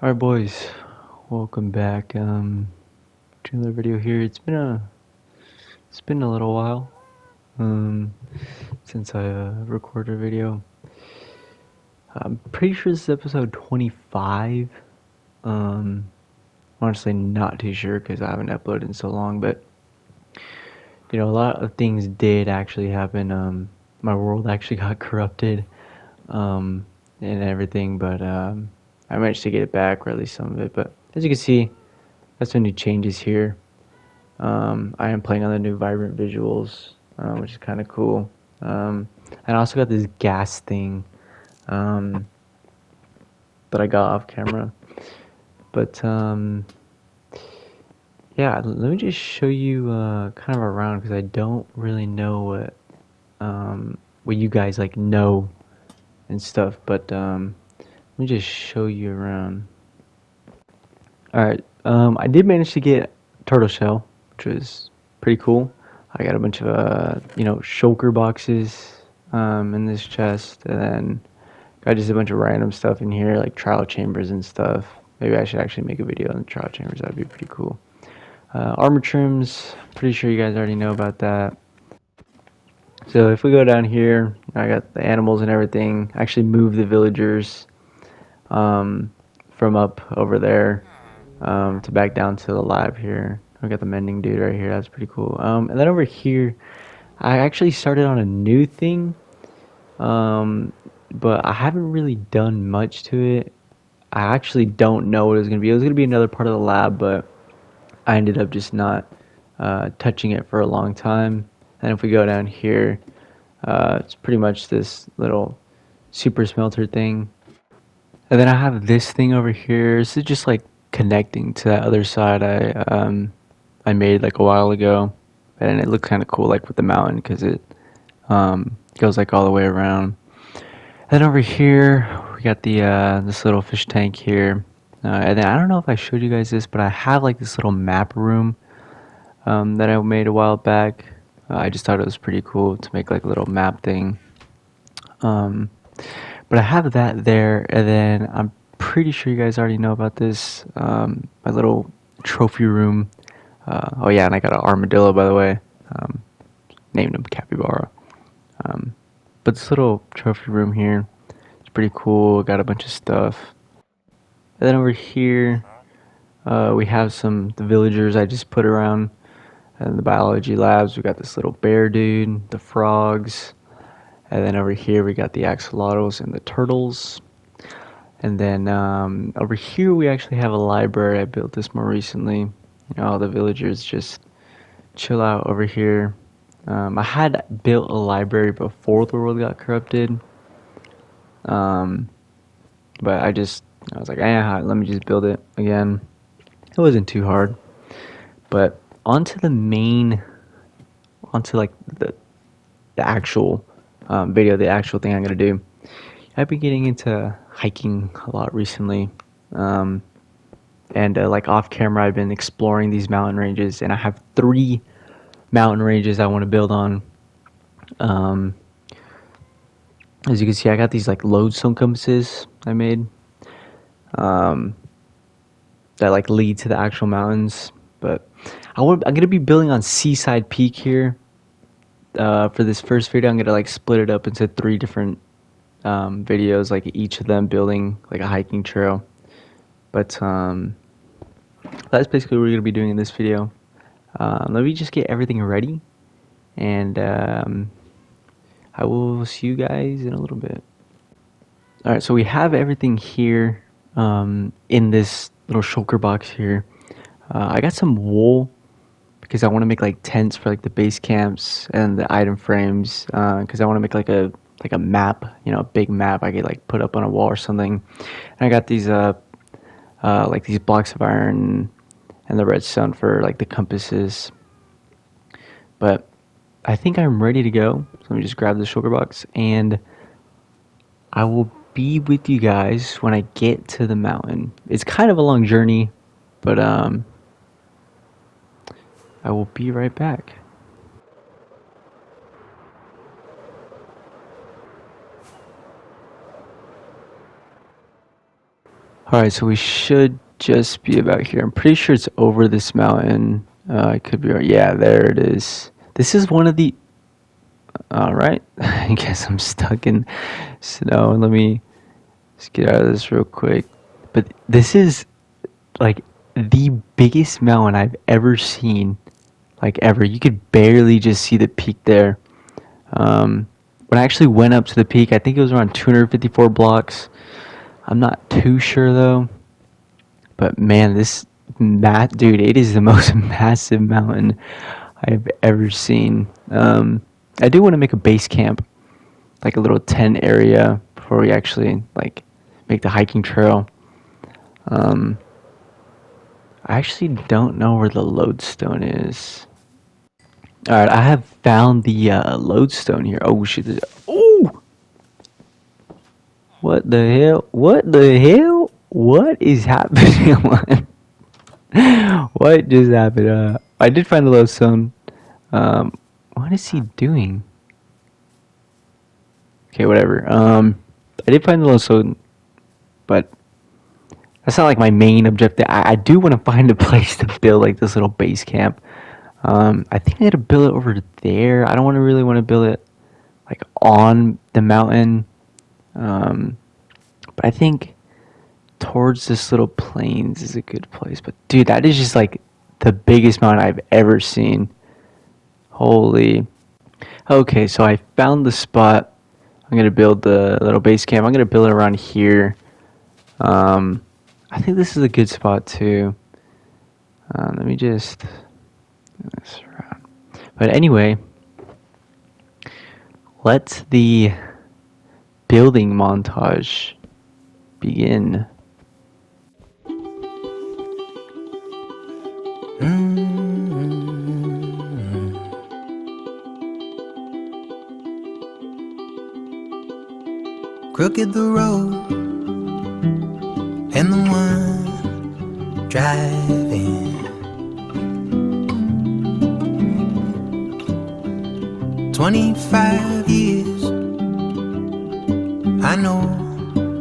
Alright boys, welcome back to another video here. It's been a little while um since I recorded a video. I'm pretty sure this is episode 25. Honestly not too sure because I haven't uploaded in so long, but a lot of things did actually happen. My world actually got corrupted and everything, but I managed to get it back, or at least some of it. But as you can see, got some new changes here. I am playing on the new Vibrant Visuals, which is kind of cool. And I also got this gas thing um, that I got off camera. But yeah, let me just show you kind of around because I don't really know what you guys like know and stuff. But let me just show you around. All right, I did manage to get Turtle Shell, which was pretty cool. I got a bunch of shulker boxes in this chest, and then got just a bunch of random stuff in here, like trial chambers and stuff. Maybe I should actually make a video on the trial chambers. That'd be pretty cool. Armor trims. Pretty sure you guys already know about that. So if we go down here, I got the animals and everything. I actually moved the villagers from up over there to back down to the lab here. We got the mending dude right here. That's pretty cool. And then over here, I actually started on a new thing, but I haven't really done much to it. I actually don't know what it was gonna be. It was gonna be another part of the lab, but I ended up just not touching it for a long time. And if we go down here, it's pretty much this little super smelter thing. And then I have this thing over here. This is just like connecting to that other side I made like a while ago, and it looked kind of cool like with the mountain because it goes like all the way around. Then over here we got the this little fish tank here, and then I don't know if I showed you guys this, but I have like this little map room that I made a while back. I just thought it was pretty cool to make like a little map thing. Um, but I have that there, and then I'm pretty sure you guys already know about this. My little trophy room. Oh yeah, and I got an armadillo by the way. Um, Named him Capybara. But this little trophy room here, it's pretty cool. Got a bunch of stuff. And then over here, we have the villagers I just put around in the biology labs. We got this little bear dude, the frogs, and then over here we got the axolotls and the turtles. And then over here we actually have a library. I built this more recently. All the villagers just chill out over here. I had built a library before the world got corrupted, um, but I was like, let me just build it again. It wasn't too hard. But onto like the actual video, the actual thing I'm gonna do. I've been getting into hiking a lot recently, um, and like off camera, I've been exploring these mountain ranges, and I have 3 mountain ranges I want to build on. Um, as you can see, I got these like lodestone compasses I made um, that like lead to the actual mountains. But I'm gonna be building on Seaside Peak here. For this first video, I'm gonna like split it up into 3 different videos, like each of them building like a hiking trail. But that's basically what we're gonna be doing in this video. Let me just get everything ready, and I will see you guys in a little bit. All right, so we have everything here in this little shulker box here. I got some wool because I want to make like tents for like the base camps and the item frames because I want to make like a map, a big map I could like put up on a wall or something. And I got these like these blocks of iron and the redstone for like the compasses. But I think I'm ready to go. So let me just grab the sugar box and I will be with you guys when I get to the mountain. It's kind of a long journey, but I will be right back. Alright, so we should just be about here. I'm pretty sure it's over this mountain. I could be right. Yeah, there it is. This is one of the. Alright. I guess I'm stuck in snow. Let me just get out of this real quick. But this is like the biggest mountain I've ever seen. Like ever. You could barely just see the peak there. When I actually went up to the peak, I think it was around 254 blocks. I'm not too sure though. But man, dude, it is the most massive mountain I've ever seen. I do want to make a base camp, like a little tent area before we actually like make the hiking trail. Um, I actually don't know where the lodestone is. All right, I have found the lodestone here. Oh shit! Oh, what the hell? What the hell? What is happening? What just happened? I did find the lodestone. What is he doing? Okay, whatever. I did find the lodestone, but that's not like my main objective. I do want to find a place to build like this little base camp. I think I had to build it over there. I don't really want to build it like on the mountain. But I think towards this little plains is a good place. But dude, that is just like the biggest mountain I've ever seen. Holy. Okay, so I found the spot. I'm gonna build the little base camp. I'm gonna build it around here. I think this is a good spot too. Let me just do this around. But anyway, let the building montage begin. Crooked the road, and the one driving. 25 years, I know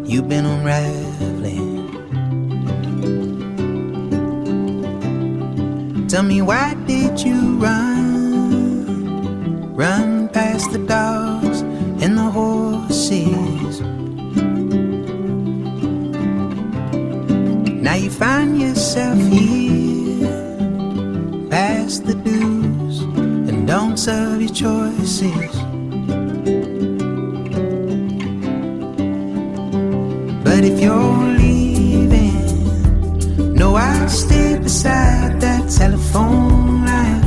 you've been unraveling. Tell me, why did you run past the dogs and the horses? Now you find yourself here, past the do's and don'ts of your choices. But if you're leaving, no, I'll stay beside that telephone line.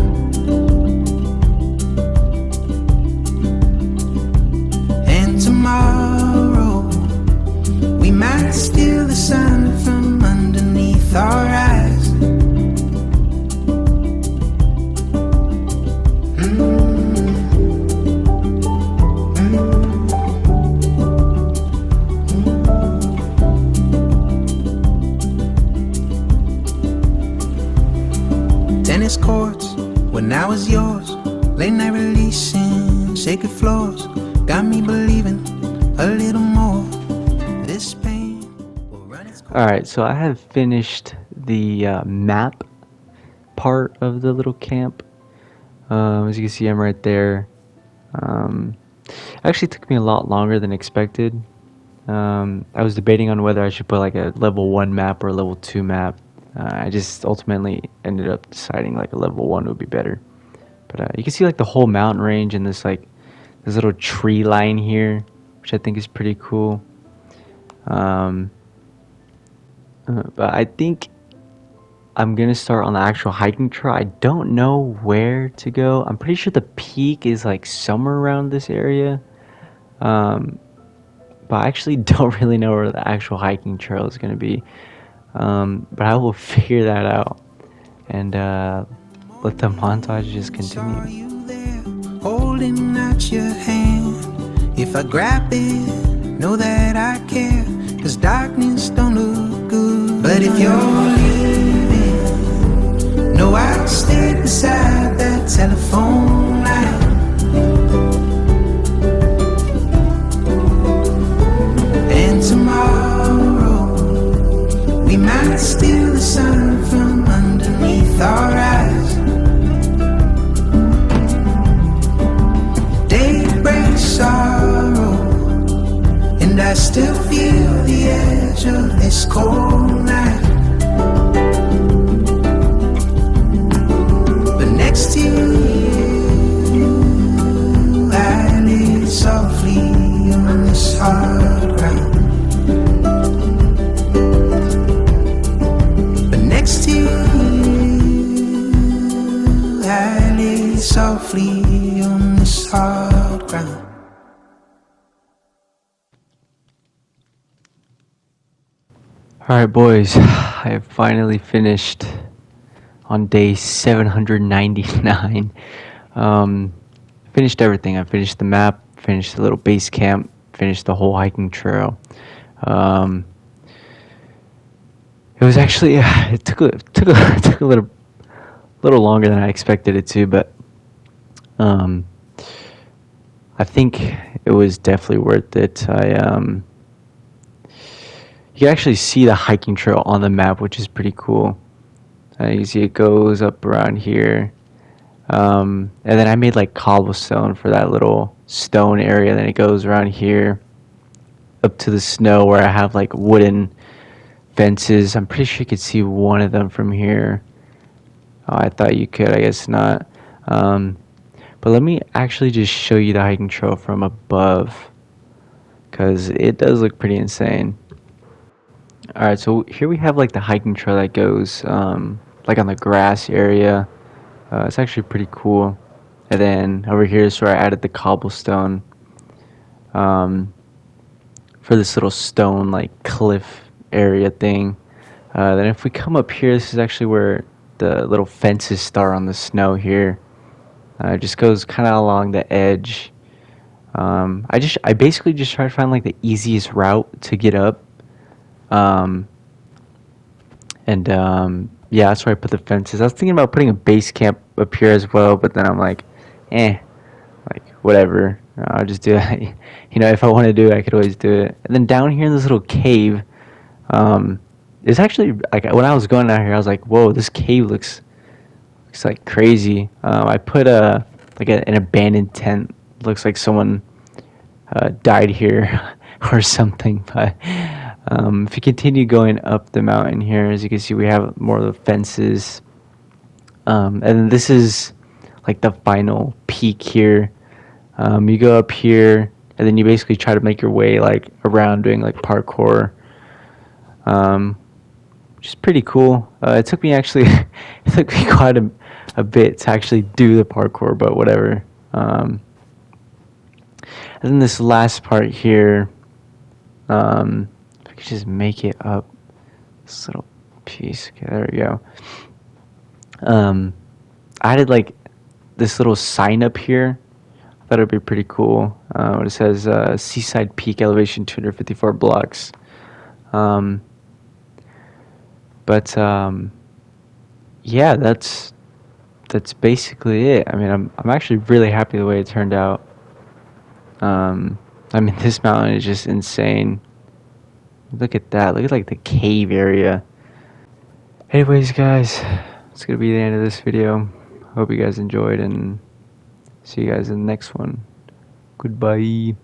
And tomorrow we might steal the sun from underneath our eyes. Tennis courts when I was yours, late night releasing sacred floors, got me believing a little more. This pain will run its course. Alright, so I have finished the map part of the little camp. As you can see, I'm right there. Actually took me a lot longer than expected. I was debating on whether I should put like a level 1 map or a level 2 map. I just ultimately ended up deciding like a level 1 would be better. But you can see like the whole mountain range and this little tree line here, which I think is pretty cool. But I think I'm gonna start on the actual hiking trail. I don't know where to go. I'm pretty sure the peak is like somewhere around this area. But I actually don't really know where the actual hiking trail is gonna be. But I will figure that out and let the montage just continue. Saw you there, holding out your hand. If I grab it, know that I care, 'cause darkness don't look good. But if you're leaving, no, I'll stay beside that telephone line. And tomorrow We might steal the sun from underneath our eyes. Day brings sorrow, and I still feel the edge of this cold night. But next to you, I lay softly on this hard ground. But next to you, I lay softly on this hard ground. Alright, boys, I have finally finished on day 799. Finished everything. I finished the map, finished the little base camp, finished the whole hiking trail. It was actually it took a little longer than I expected it to, but I think it was definitely worth it. You can actually see the hiking trail on the map, which is pretty cool. You see it goes up around here. And then I made like cobblestone for that little stone area. Then it goes around here up to the snow where I have like wooden fences. I'm pretty sure you could see one of them from here. Oh, I thought you could. I guess not. But let me actually just show you the hiking trail from above, because it does look pretty insane. Alright, so here we have like the hiking trail that goes like on the grass area. It's actually pretty cool. And then over here is where I added the cobblestone for this little stone like cliff area thing. Then if we come up here, this is actually where the little fences start on the snow here. It just goes kind of along the edge. I basically just try to find like the easiest route to get up. Yeah, that's where I put the fences. I was thinking about putting a base camp up here as well, but then I'm like, like whatever. I'll just do it. You know, if I want to do it, I could always do it. And then down here in this little cave, it's actually like when I was going down here, I was like, whoa, this cave looks like crazy. I put an abandoned tent. Looks like someone died here or something, but. If you continue going up the mountain here, as you can see, we have more of the fences. And then this is like the final peak here. You go up here, and then you basically try to make your way like around doing like parkour, which is pretty cool. It took me quite a bit to actually do the parkour, but whatever. And then this last part here. Could just make it up this little piece. Okay, there we go. I added like this little sign up here. I thought it'd be pretty cool. It says Seaside Peak elevation 254 blocks. Yeah, that's basically it. I mean, I'm actually really happy the way it turned out. I mean, this mountain is just insane. Look at that. Look at like the cave area. Anyways, guys, it's gonna be the end of this video. Hope you guys enjoyed, and see you guys in the next one. Goodbye.